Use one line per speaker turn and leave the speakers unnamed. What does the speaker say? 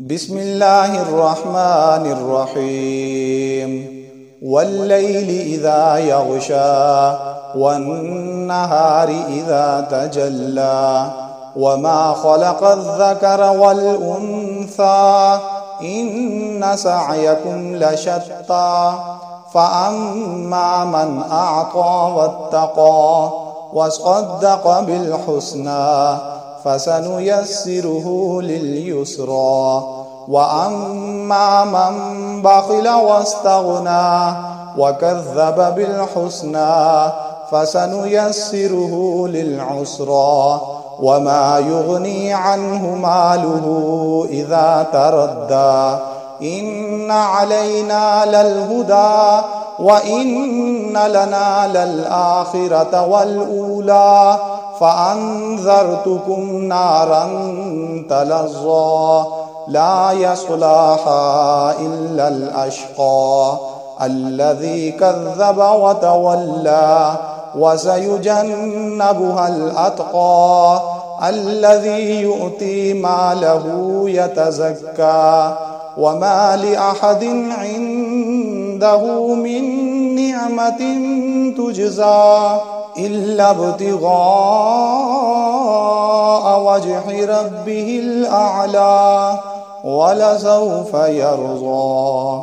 بسم الله الرحمن الرحيم والليل إذا يغشى والنهار إذا تجلى وما خلق الذكر والأنثى إن سعيكم لشتى فأما من أعطى واتقى وصدق بالحسنى فسنيسره لليسرى وأما من بخل واستغنى وكذب بالحسنى فسنيسره للعسرى وما يغني عنه ماله إذا تردى إن علينا للهدى وإن لنا للآخرة والأولى فأنذرتكم نارا تلظى لا يصلاها إلا الأشقى الذي كذب وتولى وسيجنبها الأتقى الذي يؤتي ماله يتزكى وما لأحد عنده من نعمة تجزى إلا ابتغاء وجه ربه الأعلى ولسوف يرضى.